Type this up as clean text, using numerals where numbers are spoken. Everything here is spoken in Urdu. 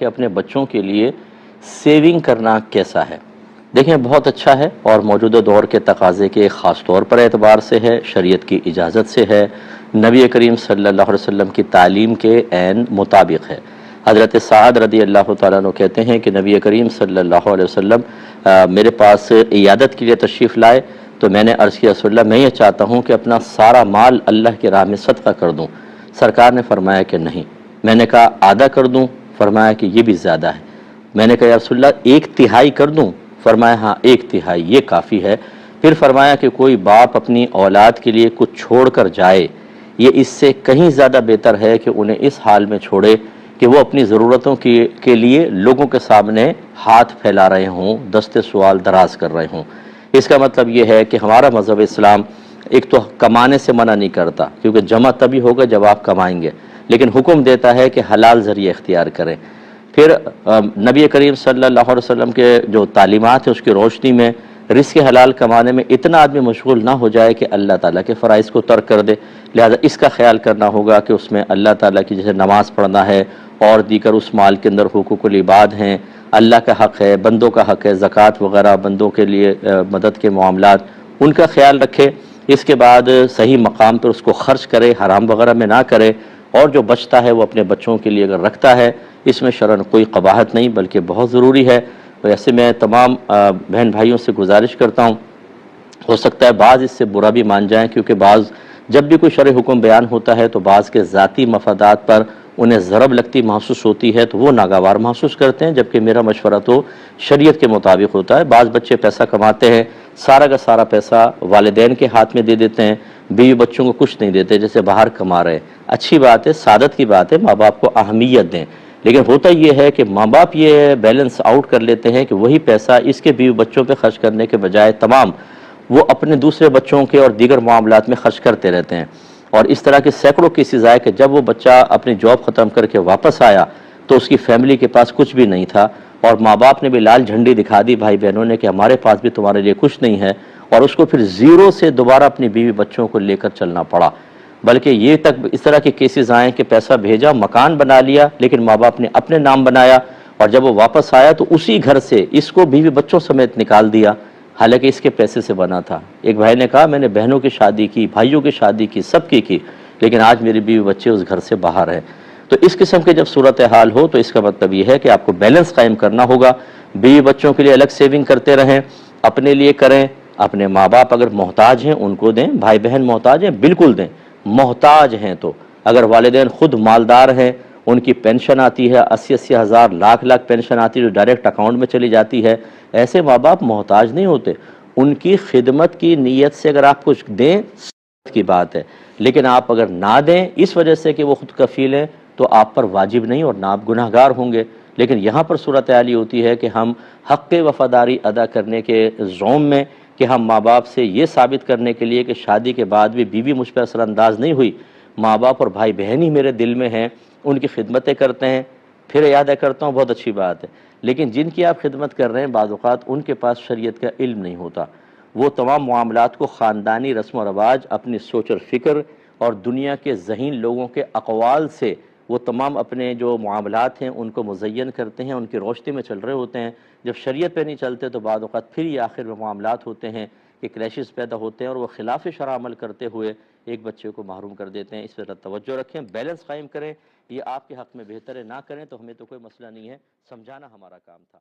کہ اپنے بچوں کے لیے سیونگ کرنا کیسا ہے۔ دیکھیں بہت اچھا ہے اور موجودہ دور کے تقاضے کے خاص طور پر اعتبار سے ہے، شریعت کی اجازت سے ہے، نبی کریم صلی اللہ علیہ وسلم کی تعلیم کے عین مطابق ہے۔ حضرت سعد رضی اللہ تعالیٰ عنہ کہتے ہیں کہ نبی کریم صلی اللہ علیہ وسلم میرے پاس عیادت کے لیے تشریف لائے تو میں نے عرض کیا رسول اللہ میں یہ چاہتا ہوں کہ اپنا سارا مال اللہ کی راہ میں صدقہ کر دوں۔ سرکار نے فرمایا کہ نہیں۔ میں نے کہا آدھا کر دوں؟ فرمایا کہ یہ بھی زیادہ ہے۔ میں نے کہا یا رسول اللہ 1/3 کر دوں؟ فرمایا ہاں 1/3 یہ کافی ہے۔ پھر فرمایا کہ کوئی باپ اپنی اولاد کے لیے کچھ چھوڑ کر جائے، یہ اس سے کہیں زیادہ بہتر ہے کہ انہیں اس حال میں چھوڑے کہ وہ اپنی ضرورتوں کے لیے لوگوں کے سامنے ہاتھ پھیلا رہے ہوں، دست سوال دراز کر رہے ہوں۔ اس کا مطلب یہ ہے کہ ہمارا مذہب اسلام ایک تو کمانے سے منع نہیں کرتا، کیونکہ جمع تبھی ہوگا جب آپ کمائیں گے، لیکن حکم دیتا ہے کہ حلال ذریعہ اختیار کریں۔ پھر نبی کریم صلی اللہ علیہ وسلم کے جو تعلیمات ہیں اس کی روشنی میں رزق حلال کمانے میں اتنا آدمی مشغول نہ ہو جائے کہ اللہ تعالیٰ کے فرائض کو ترک کر دے، لہذا اس کا خیال کرنا ہوگا کہ اس میں اللہ تعالیٰ کی جیسے نماز پڑھنا ہے اور دیگر اس مال کے اندر حقوق العباد ہیں، اللہ کا حق ہے، بندوں کا حق ہے، زکوٰۃ وغیرہ بندوں کے لیے مدد کے معاملات، ان کا خیال رکھے۔ اس کے بعد صحیح مقام پر اس کو خرچ کرے، حرام وغیرہ میں نہ کرے، اور جو بچتا ہے وہ اپنے بچوں کے لیے اگر رکھتا ہے اس میں شرعاً کوئی قباحت نہیں بلکہ بہت ضروری ہے۔ ویسے میں تمام بہن بھائیوں سے گزارش کرتا ہوں، ہو سکتا ہے بعض اس سے برا بھی مان جائیں، کیونکہ بعض جب بھی کوئی شرع حکم بیان ہوتا ہے تو بعض کے ذاتی مفادات پر انہیں ضرب لگتی محسوس ہوتی ہے تو وہ ناگوار محسوس کرتے ہیں، جبکہ میرا مشورہ تو شریعت کے مطابق ہوتا ہے۔ بعض بچے پیسہ کماتے ہیں، سارا کا سارا پیسہ والدین کے ہاتھ میں دے دیتے ہیں، بیوی بچوں کو کچھ نہیں دیتے، جیسے باہر کما رہے ہیں۔ اچھی بات ہے، سعادت کی بات ہے، ماں باپ کو اہمیت دیں، لیکن ہوتا یہ ہے کہ ماں باپ یہ بیلنس آؤٹ کر لیتے ہیں کہ وہی پیسہ اس کے بیوی بچوں پہ خرچ کرنے کے بجائے تمام وہ اپنے دوسرے بچوں کے اور دیگر معاملات میں خرچ کرتے رہتے ہیں۔ اور اس طرح کے سینکڑوں کیسز آئے کہ جب وہ بچہ اپنی جاب ختم کر کے واپس آیا تو اس کی فیملی کے پاس کچھ بھی نہیں تھا، اور ماں باپ نے بھی لال جھنڈی دکھا دی بھائی بہنوں نے کہ ہمارے پاس بھی تمہارے لیے کچھ نہیں ہے، اور اس کو پھر زیرو سے دوبارہ اپنی بیوی بچوں کو لے کر چلنا پڑا۔ بلکہ یہ تک اس طرح کے کیسز آئیں کہ پیسہ بھیجا، مکان بنا لیا، لیکن ماں باپ نے اپنے نام بنایا، اور جب وہ واپس آیا تو اسی گھر سے اس کو بیوی بچوں سمیت نکال دیا، حالانکہ اس کے پیسے سے بنا تھا۔ ایک بھائی نے کہا میں نے بہنوں کی شادی کی، بھائیوں کی شادی کی، سب کی، لیکن آج میری بیوی بچے اس گھر سے باہر ہیں۔ تو اس قسم کے جب صورتحال ہو تو اس کا مطلب یہ ہے کہ آپ کو بیلنس قائم کرنا ہوگا، بیوی بچوں کے لیے الگ سیونگ کرتے رہیں، اپنے لیے کریں، اپنے ماں باپ اگر محتاج ہیں ان کو دیں، بھائی بہن محتاج ہیں بالکل دیں، محتاج ہیں تو اگر والدین خود مالدار ہیں، ان کی پینشن آتی ہے 80 ہزار، لاکھ پینشن آتی ہے جو ڈائریکٹ اکاؤنٹ میں چلی جاتی ہے، ایسے ماں باپ محتاج نہیں ہوتے، ان کی خدمت کی نیت سے اگر آپ کچھ دیں کی بات ہے، لیکن آپ اگر نہ دیں اس وجہ سے کہ وہ خود کفیل ہیں تو آپ پر واجب نہیں اور نہ آپ گناہ گار ہوں گے۔ لیکن یہاں پر صورتحال یہ ہوتی ہے کہ ہم حق وفاداری ادا کرنے کے زوم میں کہ ہم ماں باپ سے یہ ثابت کرنے کے لیے کہ شادی کے بعد بھی بیوی مجھ پر اثر انداز نہیں ہوئی، ماں باپ اور بھائی بہن ہی میرے دل میں ہیں، ان کی خدمتیں کرتے ہیں، پھر یاد کرتا ہوں بہت اچھی بات ہے، لیکن جن کی آپ خدمت کر رہے ہیں بعض اوقات ان کے پاس شریعت کا علم نہیں ہوتا، وہ تمام معاملات کو خاندانی رسم و رواج، اپنی سوچ اور فکر اور دنیا کے ذہین لوگوں کے اقوال سے وہ تمام اپنے جو معاملات ہیں ان کو مزین کرتے ہیں، ان کی روشنی میں چل رہے ہوتے ہیں۔ جب شریعت پہ نہیں چلتے تو بعض اوقات پھر یہ آخر میں معاملات ہوتے ہیں کہ کلیشز پیدا ہوتے ہیں اور وہ خلاف شرع عمل کرتے ہوئے ایک بچے کو محروم کر دیتے ہیں۔ اس پر توجہ رکھیں، بیلنس قائم کریں، یہ آپ کے حق میں بہتر ہے، نہ کریں تو ہمیں تو کوئی مسئلہ نہیں ہے، سمجھانا ہمارا کام تھا۔